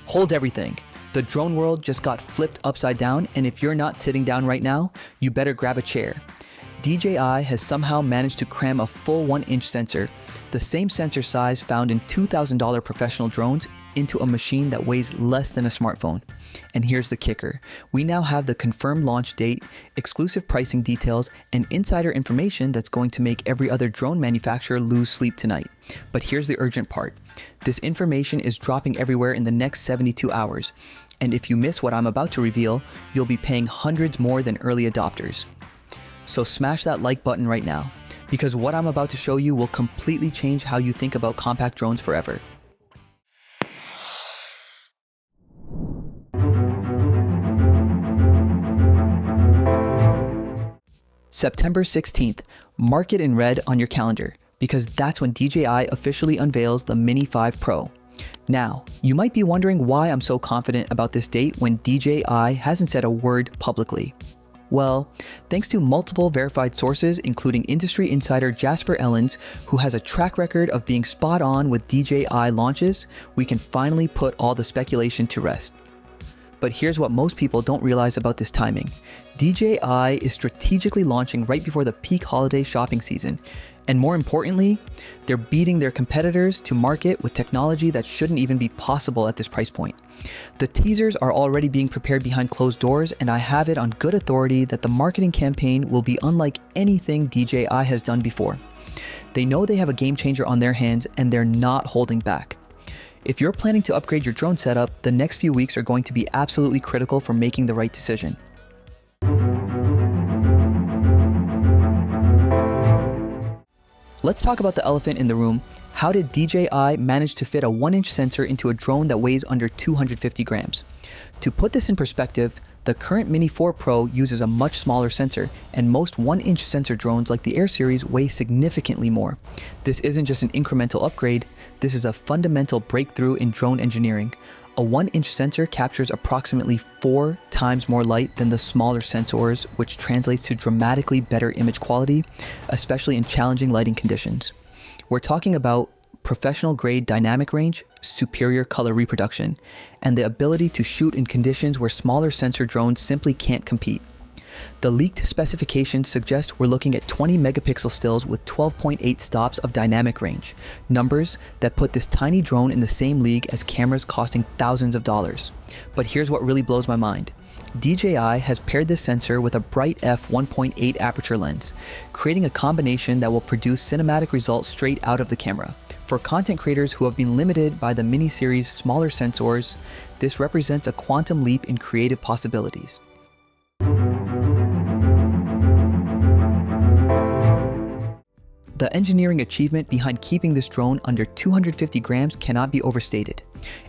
Hold everything. The drone world just got flipped upside down, and if you're not sitting down right now, you better grab a chair. DJI has somehow managed to cram a full 1-inch sensor, the same sensor size found in $2,000 professional drones, into a machine that weighs less than a smartphone. And here's the kicker. We now have the confirmed launch date, exclusive pricing details, and insider information that's going to make every other drone manufacturer lose sleep tonight. But here's the urgent part. This information is dropping everywhere in the next 72 hours. And if you miss what I'm about to reveal, you'll be paying hundreds more than early adopters. So smash that like button right now, because what I'm about to show you will completely change how you think about compact drones forever. September 16th, mark it in red on your calendar, because that's when DJI officially unveils the Mini 5 Pro. Now, you might be wondering why I'm so confident about this date when DJI hasn't said a word publicly. Well, thanks to multiple verified sources, including industry insider Jasper Ellens, who has a track record of being spot on with DJI launches, we can finally put all the speculation to rest. But here's what most people don't realize about this timing. DJI is strategically launching right before the peak holiday shopping season. And more importantly, they're beating their competitors to market with technology that shouldn't even be possible at this price point. The teasers are already being prepared behind closed doors, and I have it on good authority that the marketing campaign will be unlike anything DJI has done before. They know they have a game changer on their hands, and they're not holding back. If you're planning to upgrade your drone setup, the next few weeks are going to be absolutely critical for making the right decision. Let's talk about the elephant in the room. How did DJI manage to fit a 1-inch sensor into a drone that weighs under 250 grams? To put this in perspective, the current Mini 4 Pro uses a much smaller sensor, and most 1-inch sensor drones like the Air series weigh significantly more. This isn't just an incremental upgrade, this is a fundamental breakthrough in drone engineering. A 1-inch sensor captures approximately 4 times more light than the smaller sensors, which translates to dramatically better image quality, especially in challenging lighting conditions. We're talking about professional grade dynamic range, superior color reproduction, and the ability to shoot in conditions where smaller sensor drones simply can't compete. The leaked specifications suggest we're looking at 20 megapixel stills with 12.8 stops of dynamic range, numbers that put this tiny drone in the same league as cameras costing thousands of dollars. But here's what really blows my mind. DJI has paired this sensor with a bright f1.8 aperture lens, creating a combination that will produce cinematic results straight out of the camera. For content creators who have been limited by the Mini series' smaller sensors, this represents a quantum leap in creative possibilities. The engineering achievement behind keeping this drone under 250 grams cannot be overstated.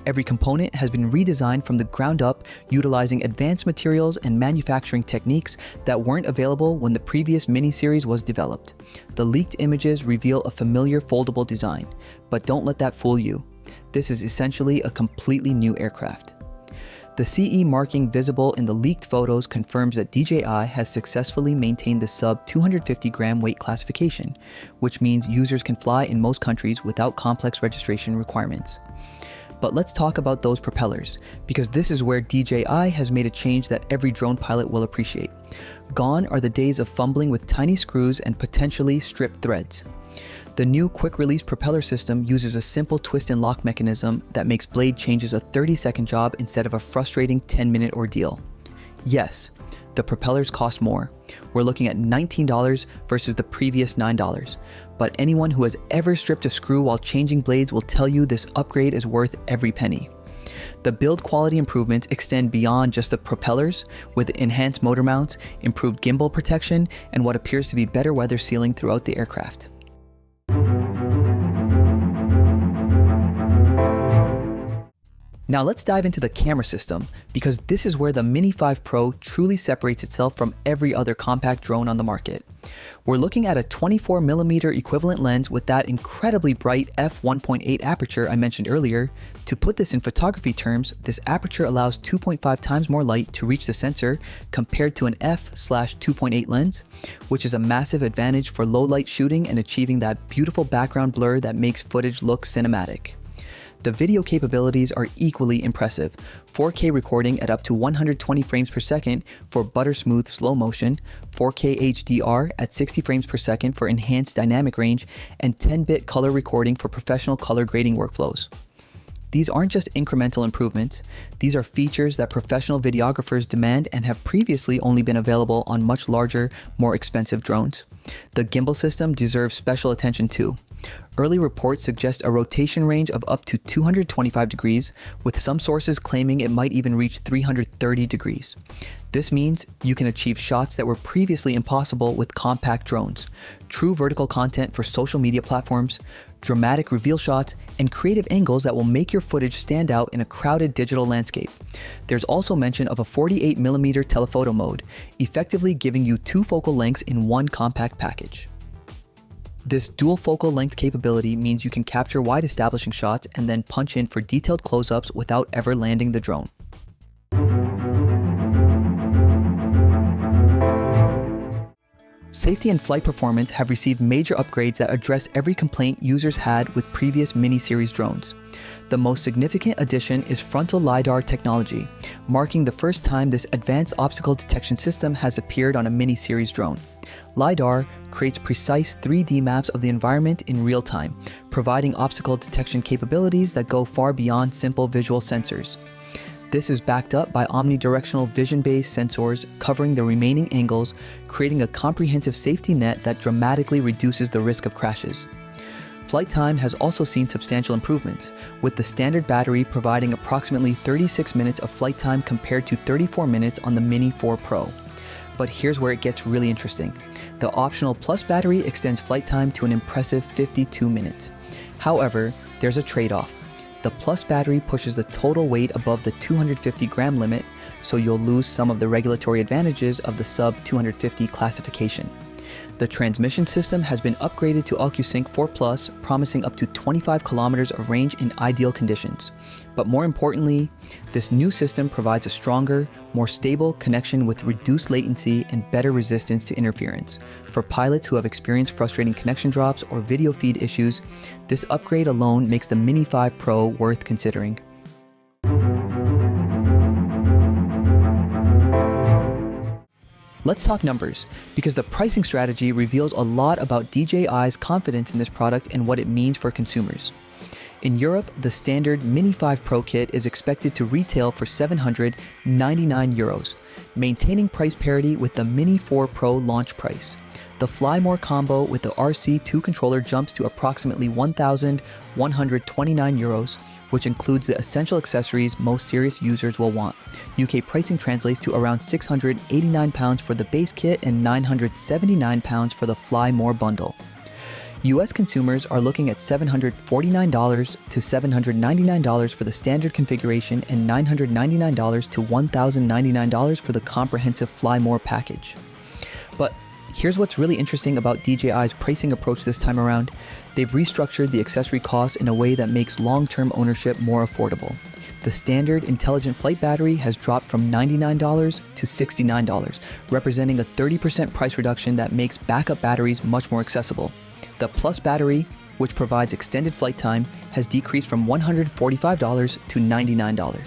Every component has been redesigned from the ground up, utilizing advanced materials and manufacturing techniques that weren't available when the previous Mini series was developed. The leaked images reveal a familiar foldable design, but don't let that fool you. This is essentially a completely new aircraft. The CE marking visible in the leaked photos confirms that DJI has successfully maintained the sub 250 gram weight classification, which means users can fly in most countries without complex registration requirements. But let's talk about those propellers, because this is where DJI has made a change that every drone pilot will appreciate. Gone are the days of fumbling with tiny screws and potentially stripped threads. The new quick-release propeller system uses a simple twist and lock mechanism that makes blade changes a 30-second job instead of a frustrating 10-minute ordeal. Yes, the propellers cost more. We're looking at $19 versus the previous $9. But anyone who has ever stripped a screw while changing blades will tell you this upgrade is worth every penny. The build quality improvements extend beyond just the propellers, with enhanced motor mounts, improved gimbal protection, and what appears to be better weather sealing throughout the aircraft. Now let's dive into the camera system, because this is where the Mini 5 Pro truly separates itself from every other compact drone on the market. We're looking at a 24mm equivalent lens with that incredibly bright f1.8 aperture I mentioned earlier. To put this in photography terms, this aperture allows 2.5 times more light to reach the sensor compared to an f/2.8 lens, which is a massive advantage for low light shooting and achieving that beautiful background blur that makes footage look cinematic. The video capabilities are equally impressive. 4K recording at up to 120 frames per second for butter smooth slow motion, 4K HDR at 60 frames per second for enhanced dynamic range, and 10-bit color recording for professional color grading workflows. These aren't just incremental improvements, these are features that professional videographers demand and have previously only been available on much larger, more expensive drones. The gimbal system deserves special attention too. Early reports suggest a rotation range of up to 225 degrees, with some sources claiming it might even reach 330 degrees. This means you can achieve shots that were previously impossible with compact drones, true vertical content for social media platforms, dramatic reveal shots, and creative angles that will make your footage stand out in a crowded digital landscape. There's also mention of a 48mm telephoto mode, effectively giving you 2 focal lengths in one compact package. This dual focal length capability means you can capture wide establishing shots and then punch in for detailed close-ups without ever landing the drone. Safety and flight performance have received major upgrades that address every complaint users had with previous Mini series drones. The most significant addition is frontal LiDAR technology, marking the first time this advanced obstacle detection system has appeared on a Mini series drone. LiDAR creates precise 3D maps of the environment in real time, providing obstacle detection capabilities that go far beyond simple visual sensors. This is backed up by omnidirectional vision-based sensors covering the remaining angles, creating a comprehensive safety net that dramatically reduces the risk of crashes. Flight time has also seen substantial improvements, with the standard battery providing approximately 36 minutes of flight time compared to 34 minutes on the Mini 4 Pro. But here's where it gets really interesting. The optional Plus battery extends flight time to an impressive 52 minutes. However, there's a trade-off. The Plus battery pushes the total weight above the 250 gram limit, so you'll lose some of the regulatory advantages of the sub-250 classification. The transmission system has been upgraded to OcuSync 4 Plus, promising up to 25 kilometers of range in ideal conditions. But more importantly, this new system provides a stronger, more stable connection with reduced latency and better resistance to interference. For pilots who have experienced frustrating connection drops or video feed issues, this upgrade alone makes the Mini 5 Pro worth considering. Let's talk numbers, because the pricing strategy reveals a lot about DJI's confidence in this product and what it means for consumers. In Europe, the standard Mini 5 Pro kit is expected to retail for €799, maintaining price parity with the Mini 4 Pro launch price. The Fly More combo with the RC2 controller jumps to approximately €1,129, which includes the essential accessories most serious users will want. UK pricing translates to around £689 for the base kit and £979 for the Fly More bundle. US consumers are looking at $749 to $799 for the standard configuration and $999 to $1,099 for the comprehensive Fly More package. But here's what's really interesting about DJI's pricing approach this time around. They've restructured the accessory costs in a way that makes long-term ownership more affordable. The standard intelligent flight battery has dropped from $99 to $69, representing a 30% price reduction that makes backup batteries much more accessible. The Plus battery, which provides extended flight time, has decreased from $145 to $99.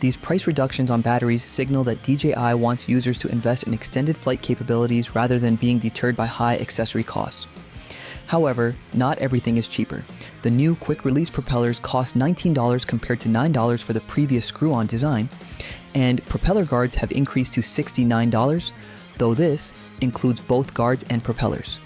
These price reductions on batteries signal that DJI wants users to invest in extended flight capabilities rather than being deterred by high accessory costs. However, not everything is cheaper. The new quick-release propellers cost $19 compared to $9 for the previous screw-on design, and propeller guards have increased to $69, though this includes both guards and propellers.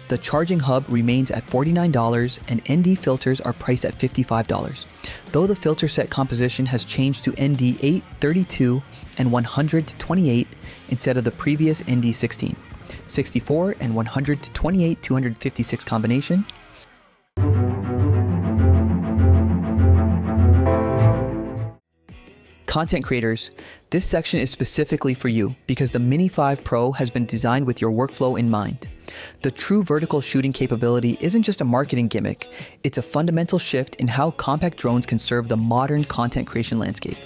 The charging hub remains at $49, and ND filters are priced at $55, though the filter set composition has changed to ND 8, 32, and 100 to 28 instead of the previous ND 16, 64, and 100 to 28 256 combination. Content creators, this section is specifically for you because the Mini 5 Pro has been designed with your workflow in mind. The true vertical shooting capability isn't just a marketing gimmick, it's a fundamental shift in how compact drones can serve the modern content creation landscape.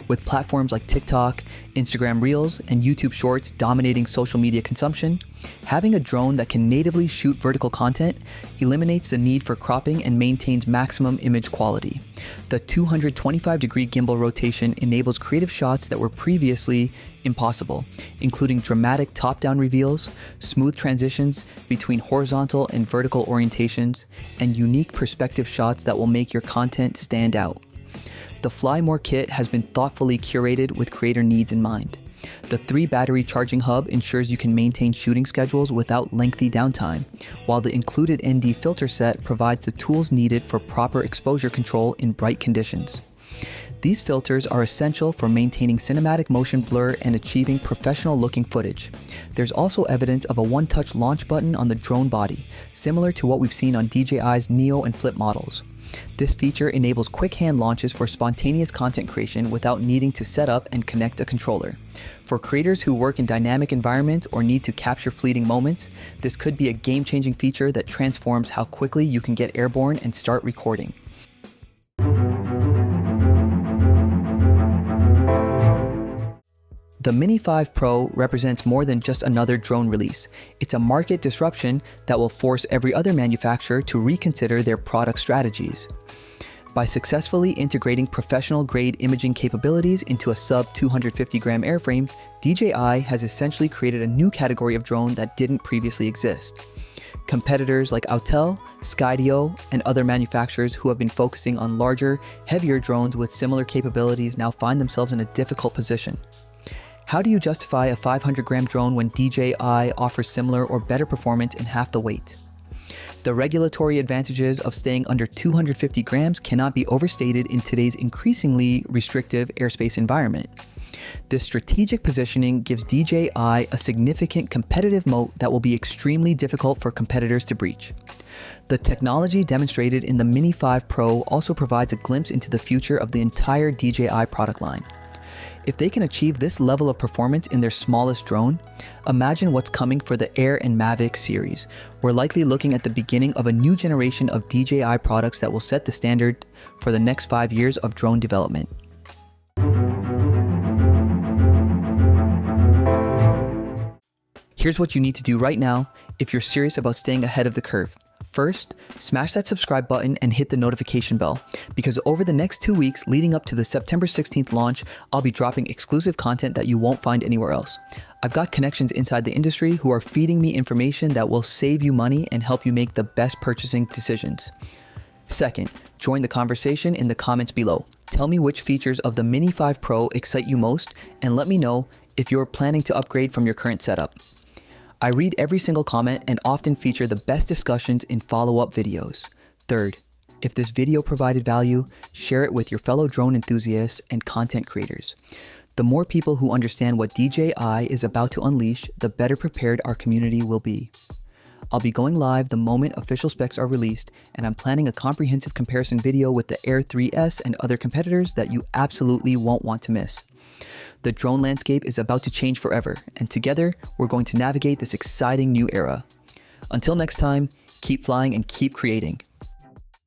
With platforms like TikTok, Instagram Reels, and YouTube Shorts dominating social media consumption, Having a drone that can natively shoot vertical content eliminates the need for cropping and maintains maximum image quality. The 225-degree gimbal rotation enables creative shots that were previously impossible, including dramatic top-down reveals, smooth transitions between horizontal and vertical orientations, and unique perspective shots that will make your content stand out. The Fly More kit has been thoughtfully curated with creator needs in mind. The 3-battery charging hub ensures you can maintain shooting schedules without lengthy downtime, while the included ND filter set provides the tools needed for proper exposure control in bright conditions. These filters are essential for maintaining cinematic motion blur and achieving professional-looking footage. There's also evidence of a one-touch launch button on the drone body, similar to what we've seen on DJI's Neo and Flip models. This feature enables quick hand launches for spontaneous content creation without needing to set up and connect a controller. For creators who work in dynamic environments or need to capture fleeting moments, this could be a game-changing feature that transforms how quickly you can get airborne and start recording. The Mini 5 Pro represents more than just another drone release. It's a market disruption that will force every other manufacturer to reconsider their product strategies. By successfully integrating professional-grade imaging capabilities into a sub-250-gram airframe, DJI has essentially created a new category of drone that didn't previously exist. Competitors like Autel, Skydio, and other manufacturers who have been focusing on larger, heavier drones with similar capabilities now find themselves in a difficult position. How do you justify a 500-gram drone when DJI offers similar or better performance in half the weight? The regulatory advantages of staying under 250 grams cannot be overstated in today's increasingly restrictive airspace environment. This strategic positioning gives DJI a significant competitive moat that will be extremely difficult for competitors to breach. The technology demonstrated in the Mini 5 Pro also provides a glimpse into the future of the entire DJI product line. If they can achieve this level of performance in their smallest drone, imagine what's coming for the Air and Mavic series. We're likely looking at the beginning of a new generation of DJI products that will set the standard for the next 5 years of drone development. Here's what you need to do right now if you're serious about staying ahead of the curve. First, smash that subscribe button and hit the notification bell, because over the next 2 weeks leading up to the September 16th launch, I'll be dropping exclusive content that you won't find anywhere else. I've got connections inside the industry who are feeding me information that will save you money and help you make the best purchasing decisions. Second, join the conversation in the comments below. Tell me which features of the Mini 5 Pro excite you most, and let me know if you're planning to upgrade from your current setup. I read every single comment and often feature the best discussions in follow-up videos. Third, if this video provided value, share it with your fellow drone enthusiasts and content creators. The more people who understand what DJI is about to unleash, the better prepared our community will be. I'll be going live the moment official specs are released, and I'm planning a comprehensive comparison video with the Air 3S and other competitors that you absolutely won't want to miss. The drone landscape is about to change forever, and together, we're going to navigate this exciting new era. Until next time, keep flying and keep creating.